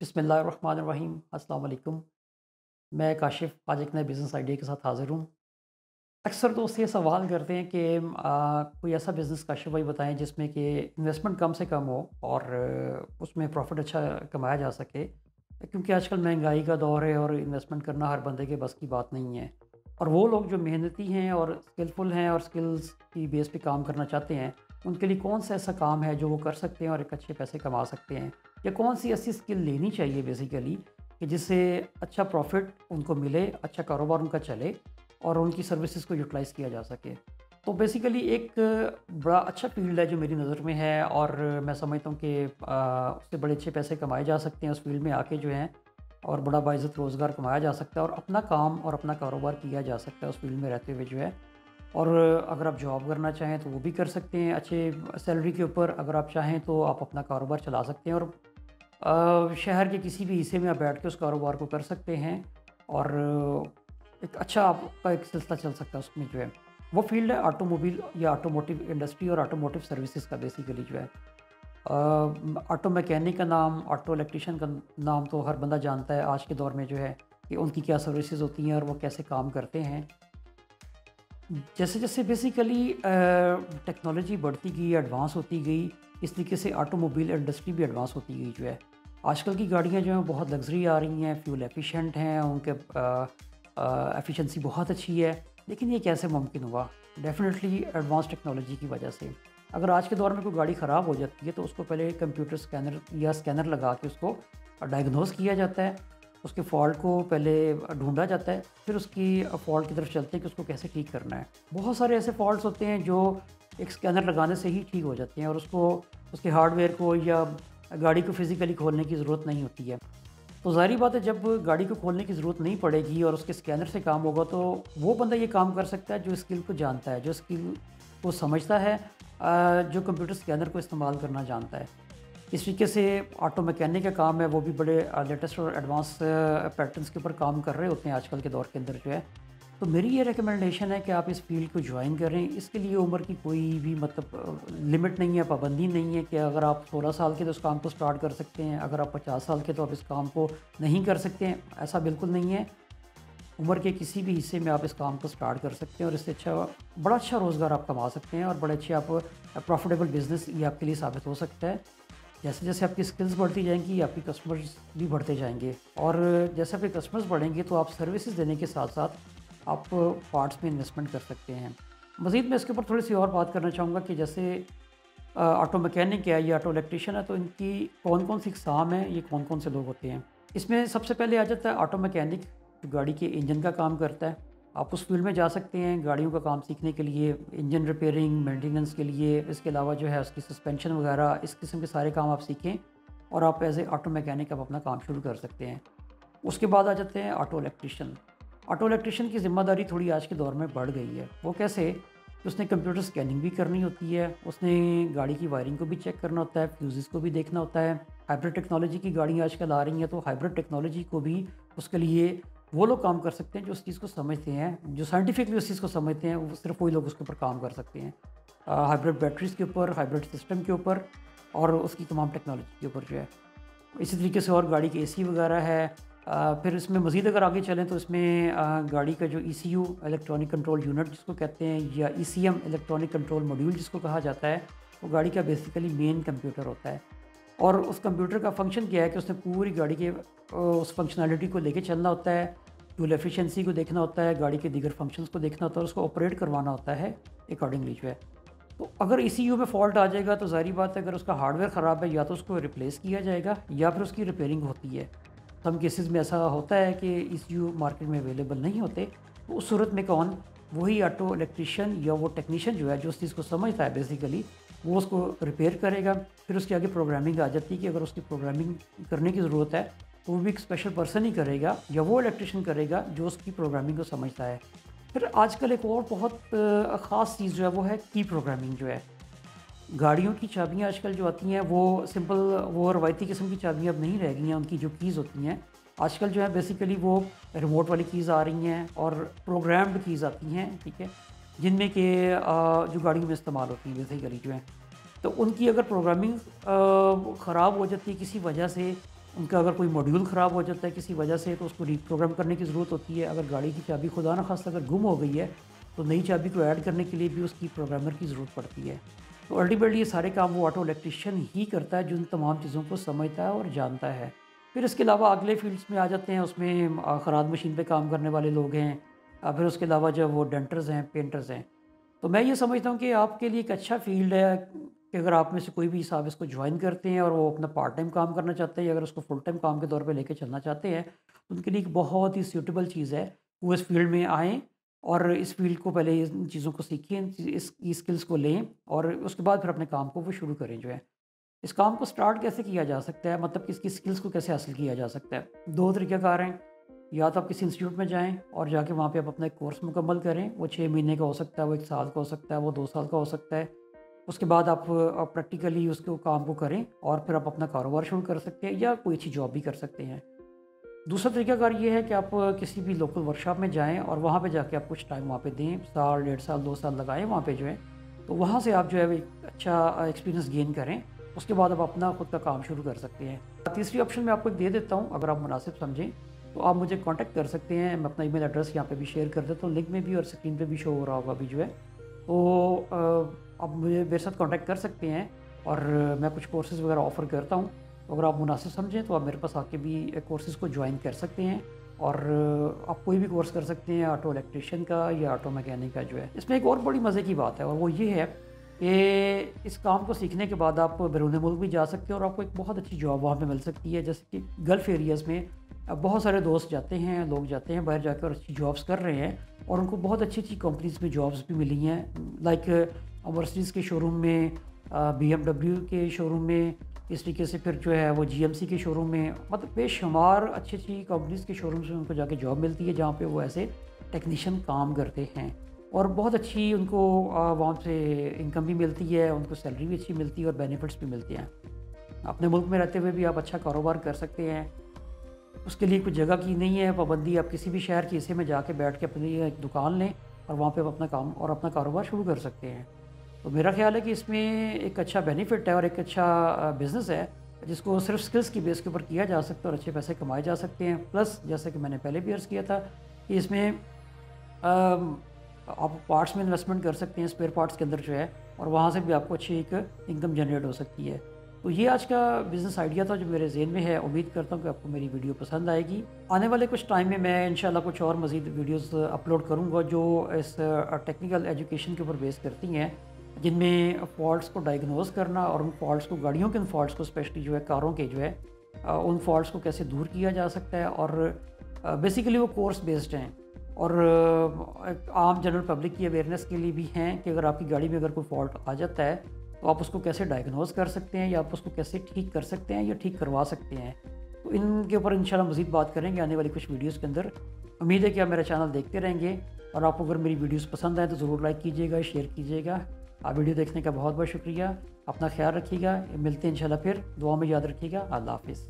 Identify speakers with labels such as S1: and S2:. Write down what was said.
S1: बिस्मिल्लाहिर्रहमानिर्रहीम। अस्सलाम वालेकुम। मैं काशिफ़ आज एक नए बिज़नेस आइडिया के साथ हाज़िर हूँ। अक्सर दोस्त ये सवाल करते हैं कि कोई ऐसा बिज़नेस काशिफ़ भाई बताएँ जिसमें कि इन्वेस्टमेंट कम से कम हो और उसमें प्रॉफ़िट अच्छा कमाया जा सके। क्योंकि आजकल महंगाई का दौर है और इन्वेस्टमेंट करना हर बंदे के बस की बात नहीं है। और वो लोग जो मेहनती हैं और स्किलफुल हैं और स्किल्स की बेस पे काम करना चाहते हैं, उनके लिए कौन सा ऐसा काम है जो वो कर सकते हैं और एक अच्छे पैसे कमा सकते हैं? या कौन सी ऐसी स्किल लेनी चाहिए बेसिकली कि जिससे अच्छा प्रॉफ़िट उनको मिले, अच्छा कारोबार उनका चले और उनकी सर्विसेज को यूटिलाइज़ किया जा सके? तो बेसिकली एक बड़ा अच्छा फ़ील्ड है जो मेरी नज़र में है और मैं समझता हूँ कि उससे बड़े अच्छे पैसे कमाए जा सकते हैं उस फ़ील्ड में आके जो हैं, और बड़ा बाइज़्ज़त रोज़गार कमाया जा सकता है और अपना काम और अपना कारोबार किया जा सकता है उस फ़ील्ड में रहते हुए जो है। और अगर आप जॉब करना चाहें तो वो भी कर सकते हैं अच्छे सैलरी के ऊपर। अगर आप चाहें तो आप अपना कारोबार चला सकते हैं और शहर के किसी भी हिस्से में आप बैठ के उस कारोबार को कर सकते हैं और एक अच्छा आपका एक सिलसिला चल सकता है उसमें जो है। वो फ़ील्ड है ऑटोमोबाइल या ऑटोमोटिव इंडस्ट्री और ऑटोमोटिव सर्विसेज़ का बेसिकली जो है। ऑटो मैकेनिक का नाम, ऑटो इलेक्ट्रीशियन का नाम तो हर बंदा जानता है आज के दौर में जो है कि उनकी क्या सर्विसेज होती हैं और वो कैसे काम करते हैं। जैसे जैसे बेसिकली टेक्नोलॉजी बढ़ती गई, एडवांस होती गई, इस तरीके से ऑटोमोबाइल इंडस्ट्री भी एडवांस होती गई जो है। आजकल की गाड़ियाँ जो हैं बहुत लग्जरी आ रही हैं, फ्यूल एफिशिएंट हैं, उनके एफिशिएंसी बहुत अच्छी है। लेकिन ये कैसे मुमकिन हुआ? डेफ़िनेटली एडवांस टेक्नोलॉजी की वजह से। अगर आज के दौर में कोई गाड़ी ख़राब हो जाती है तो उसको पहले कंप्यूटर स्कैनर या स्कैनर लगा के उसको डायग्नोज़ किया जाता है। उसके फ़ॉल्ट को पहले ढूँढा जाता है, फिर उसकी फ़ॉल्ट की तरफ चलते हैं कि उसको कैसे ठीक करना है। बहुत सारे ऐसे फ़ॉल्ट्स होते हैं जो एक स्कैनर लगाने से ही ठीक हो जाते हैं और उसको उसके हार्डवेयर को या गाड़ी को फ़िज़िकली खोलने की ज़रूरत नहीं होती है। तो ज़ाहिर सी बात है जब गाड़ी को खोलने की ज़रूरत नहीं पड़ेगी और उसके स्कैनर से काम होगा तो वो बंदा ये काम कर सकता है जो स्किल को जानता है, जो स्किल को समझता है, जो कंप्यूटर स्कैनर को इस्तेमाल करना जानता है। इस तरीके से ऑटो मैकेनिक का काम है, वो भी बड़े लेटेस्ट और एडवांस पैटर्न्स के ऊपर काम कर रहे होते हैं आजकल के दौर के अंदर जो है। तो मेरी ये रिकमेंडेशन है कि आप इस फील्ड को ज्वाइन करें। इसके लिए उम्र की कोई भी मतलब लिमिट नहीं है, पाबंदी नहीं है कि अगर आप 16 साल के तो इस काम को स्टार्ट कर सकते हैं, अगर आप 50 साल के तो आप इस काम को नहीं कर सकते हैं, ऐसा बिल्कुल नहीं है। उम्र के किसी भी हिस्से में आप इस काम को स्टार्ट कर सकते हैं और इससे बड़ा अच्छा रोज़गार आप कमा सकते हैं और बड़े अच्छे आप प्रॉफिटेबल बिज़नेस ये आपके लिए साबित हो सकता है। जैसे जैसे आपकी स्किल्स बढ़ती जाएंगी, आपकी कस्टमर्स भी बढ़ते जाएंगे और जैसे आपके कस्टमर्स बढ़ेंगे तो आप सर्विसेज देने के साथ साथ आप पार्ट्स में इन्वेस्टमेंट कर सकते हैं। मज़ीद मैं इसके ऊपर थोड़ी सी और बात करना चाहूँगा कि जैसे ऑटो मैकेनिक है या ऑटो इलेक्ट्रीशियन है, तो इनकी कौन कौन सी इकसाम है, ये कौन कौन से लोग होते हैं। इसमें सबसे पहले आ जाता है ऑटो मैकेनिक, जो गाड़ी के इंजन का काम करता है। आप उस फील्ड में जा सकते हैं गाड़ियों का काम सीखने के लिए, इंजन रिपेयरिंग, मेंटेनेंस के लिए। इसके अलावा जो है उसकी सस्पेंशन वगैरह, इस किस्म के सारे काम आप सीखें और आप एज ए ऑटो मैकेनिक आप अपना काम शुरू कर सकते हैं। उसके बाद आ जाते हैं ऑटो इलेक्ट्रीशियन। ऑटो इलेक्ट्रीशियन की ज़िम्मेदारी थोड़ी आज के दौर में बढ़ गई है। वो कैसे कि उसने कंप्यूटर स्कैनिंग भी करनी होती है, उसने गाड़ी की वायरिंग को भी चेक करना होता है, फ्यूज़ेस को भी देखना होता है। हाइब्रिड टेक्नोलॉजी की गाड़ियाँ आजकल आ रही हैं, तो हाइब्रिड टेक्नोलॉजी को भी उसके लिए वो लोग काम कर सकते हैं जो उस चीज़ को समझते हैं, जो साइंटिफिकली उस चीज़ को समझते हैं, वो सिर्फ वही लोग उसके ऊपर काम कर सकते हैं। हाइब्रिड बैटरीज़ के ऊपर, हाइब्रिड सिस्टम के ऊपर और उसकी तमाम टेक्नोलॉजी के ऊपर जो है। इसी तरीके से और गाड़ी के एसी वगैरह है। फिर इसमें मज़ीद अगर आगे चलें तो इसमें गाड़ी का जो ईसीयू, इलेक्ट्रॉनिक कंट्रोल यूनिट जिसको कहते हैं, या ईसीएम, इलेक्ट्रॉनिक कंट्रोल मॉड्यूल जिसको कहा जाता है, वो गाड़ी का बेसिकली मेन कंप्यूटर होता है। और उस कंप्यूटर का फंक्शन क्या है कि उसने पूरी गाड़ी के उस फंक्शनैलिटी को लेके चलना होता है, फ्यूल एफिशिएंसी को देखना होता है, गाड़ी के दीगर फंक्शंस को देखना होता है और उसको ऑपरेट करवाना होता है अकॉर्डिंगली जो है। तो अगर ईसीयू में फ़ॉल्ट आ जाएगा तो ज़ाहिर बात है अगर उसका हार्डवेयर ख़राब है या तो उसको रिप्लेस किया जाएगा या फिर उसकी रिपेयरिंग होती है। सम केसेस में ऐसा होता है कि ईसीयू मार्केट में अवेलेबल नहीं होते, तो उस सूरत में कौन, वही ऑटो इलेक्ट्रीशियन या वो टेक्नीशियन जो है जो उस चीज़ को समझता है बेसिकली, वो उसको रिपेयर करेगा। फिर उसके आगे प्रोग्रामिंग आ जाती है कि अगर उसकी प्रोग्रामिंग करने की ज़रूरत है तो वो भी एक स्पेशल पर्सन ही करेगा या वो इलेक्ट्रीशियन करेगा जो उसकी प्रोग्रामिंग को समझता है। फिर आजकल एक और बहुत ख़ास चीज़ जो है वो है की प्रोग्रामिंग जो है। गाड़ियों की चाबियाँ आजकल जो आती हैं वो सिंपल, वो रवायती किस्म की चाबियाँ अब नहीं रह गई हैं। उनकी जो कीज़ होती हैं आजकल जो है बेसिकली वो रिमोट वाली कीज़ आ रही हैं और प्रोग्राम्ड कीज़ आती हैं, ठीक है। جن میں کہ جو گاڑیوں میں استعمال ہوتی ہیں بیسیکلی جو ہیں، تو ان کی اگر پروگرامنگ خراب ہو جاتی ہے کسی وجہ سے، ان کا اگر کوئی ماڈیول خراب ہو جاتا ہے کسی وجہ سے، تو اس کو ری پروگرام کرنے کی ضرورت ہوتی ہے۔ اگر گاڑی کی چابی خدا نخواستہ اگر گم ہو گئی ہے تو نئی چابی کو ایڈ کرنے کے لیے بھی اس کی پروگرامر کی ضرورت پڑتی ہے۔ تو الٹیمیٹلی یہ سارے کام وہ آٹو الیکٹریشین ہی کرتا ہے جو ان تمام چیزوں کو سمجھتا ہے اور جانتا ہے۔ پھر اس کے علاوہ اگلے فیلڈس میں آ جاتے ہیں، اس میں خراج مشین پہ کام کرنے والے لوگ ہیں، پھر اس کے علاوہ جو وہ ڈینٹرز ہیں، پینٹرز ہیں۔ تو میں یہ سمجھتا ہوں کہ آپ کے لیے ایک اچھا فیلڈ ہے کہ اگر آپ میں سے کوئی بھی صاحب اس کو جوائن کرتے ہیں اور وہ اپنا پارٹ ٹائم کام کرنا چاہتے ہیں، یا اگر اس کو فل ٹائم کام کے طور پہ لے کے چلنا چاہتے ہیں، تو ان کے لیے ایک بہت ہی سیوٹیبل چیز ہے، وہ اس فیلڈ میں آئیں اور اس فیلڈ کو پہلے ان چیزوں کو سیکھیں، اس کی اسکلس کو لیں، اور اس کے بعد پھر اپنے کام کو وہ شروع کریں جو ہے۔ اس کام کو سٹارٹ کیسے کیا جا سکتا ہے، مطلب کہ اس کی اسکلس کو کیسے حاصل کیا جا سکتا ہے؟ دو طریقہ کار ہیں، یا تو آپ کسی انسٹیٹیوٹ میں جائیں اور جا کے وہاں پہ آپ اپنا ایک کورس مکمل کریں، وہ 6 مہینے کا ہو سکتا ہے، وہ 1 سال کا ہو سکتا ہے، وہ 2 سال کا ہو سکتا ہے۔ اس کے بعد آپ پریکٹیکلی اس کو کام کو کریں اور پھر آپ اپنا کاروبار شروع کر سکتے ہیں یا کوئی اچھی جاب بھی کر سکتے ہیں۔ دوسرا طریقہ کار یہ ہے کہ آپ کسی بھی لوکل ورکشاپ میں جائیں اور وہاں پہ جا کے آپ کچھ ٹائم وہاں پہ دیں، سال 1.5 سال 2 سال لگائیں وہاں پہ جو ہے، تو وہاں سے آپ جو ہے وہ ایک اچھا ایکسپیرینس گین کریں، اس کے بعد آپ اپنا خود کا کام شروع کر سکتے ہیں۔ تیسری آپشن میں آپ کو ایک دے دیتا ہوں، اگر آپ مناسب سمجھیں تو آپ مجھے کانٹیکٹ کر سکتے ہیں، میں اپنا ای میل ایڈریس یہاں پہ بھی شیئر کر دیتا ہوں، لنک میں بھی اور اسکرین پہ بھی شو ہو رہا ہوگا ابھی جو ہے، تو آپ مجھے میرے ساتھ کانٹیکٹ کر سکتے ہیں، اور میں کچھ کورسز وغیرہ آفر کرتا ہوں، تو اگر آپ مناسب سمجھیں تو آپ میرے پاس آ کے بھی کورسز کو جوائن کر سکتے ہیں، اور آپ کوئی بھی کورس کر سکتے ہیں، آٹو الیکٹریشین کا یا آٹو میکینک کا جو ہے۔ اس میں ایک اور بڑی مزے کی بات ہے، اور وہ یہ ہے کہ اس کام کو سیکھنے کے بعد آپ بیرون ملک بھی جا سکتے ہیں اور آپ کو ایک بہت اچھی جاب وہاں پہ مل سکتی ہے، جیسے کہ گلف ایریاز میں بہت سارے دوست جاتے ہیں، لوگ جاتے ہیں باہر جا کر اچھی جابس کر رہے ہیں، اور ان کو بہت اچھی اچھی کمپنیز میں جابس بھی ملی ہیں، لائک مرسڈیز کے شو روم میں، BMW کے شو روم میں، اس طریقے سے پھر جو ہے وہ GMC کے شو روم میں، مطلب بے شمار اچھی اچھی کمپنیز کے شو رومز میں ان کو جا کے جاب ملتی ہے، جہاں پہ وہ ایسے ٹیکنیشین کام کرتے ہیں، اور بہت اچھی ان کو وہاں سے انکم بھی ملتی ہے، ان کو سیلری بھی اچھی ملتی ہے اور بینیفٹس بھی ملتے ہیں۔ اپنے ملک میں رہتے ہوئے بھی آپ اچھا کاروبار کر سکتے ہیں، اس کے لیے کوئی جگہ کی نہیں ہے پابندی، آپ کسی بھی شہر کے حصے میں جا کے بیٹھ کے اپنی ایک دکان لیں اور وہاں پہ آپ اپنا کام اور اپنا کاروبار شروع کر سکتے ہیں۔ تو میرا خیال ہے کہ اس میں ایک اچھا بینیفٹ ہے اور ایک اچھا بزنس ہے، جس کو صرف سکلز کی بیس کے اوپر کیا جا سکتا ہے اور اچھے پیسے کمائے جا سکتے ہیں، پلس جیسے کہ میں نے پہلے بھی عرض کیا تھا کہ اس میں آپ پارٹس میں انویسٹمنٹ کر سکتے ہیں، اسپیئر پارٹس کے اندر جو ہے، اور وہاں سے بھی آپ کو اچھی ایک انکم جنریٹ ہو سکتی ہے۔ تو یہ آج کا بزنس آئیڈیا تھا جو میرے ذہن میں ہے، امید کرتا ہوں کہ آپ کو میری ویڈیو پسند آئے گی۔ آنے والے کچھ ٹائم میں انشاءاللہ کچھ اور مزید ویڈیوز اپلوڈ کروں گا جو اس ٹیکنیکل ایجوکیشن کے اوپر بیس کرتی ہیں، جن میں فالٹس کو ڈائگنوز کرنا اور ان فالٹس کو، گاڑیوں کے ان فالٹس کو اسپیشلی جو ہے، کاروں کے جو ہے، ان فالٹس کو کیسے دور کیا جا سکتا ہے، اور بیسیکلی وہ کورس بیسڈ ہیں، اور عام جنرل پبلک کی اویئرنیس کے لیے بھی ہیں کہ اگر آپ کی گاڑی میں اگر کوئی فالٹ آ جاتا ہے تو آپ اس کو کیسے ڈائگنوز کر سکتے ہیں، یا آپ اس کو کیسے ٹھیک کر سکتے ہیں یا ٹھیک کروا سکتے ہیں۔ تو ان کے اوپر انشاءاللہ مزید بات کریں گے آنے والی کچھ ویڈیوز کے اندر۔ امید ہے کہ آپ میرا چینل دیکھتے رہیں گے، اور آپ کو اگر میری ویڈیوز پسند آئیں تو ضرور لائک کیجیے گا، شیئر کیجیے گا۔ آپ ویڈیو دیکھنے کا بہت بہت شکریہ، اپنا خیال رکھیے گا، ملتے ہیں انشاءاللہ، پھر دعا میں یاد رکھیے گا۔ اللہ حافظ۔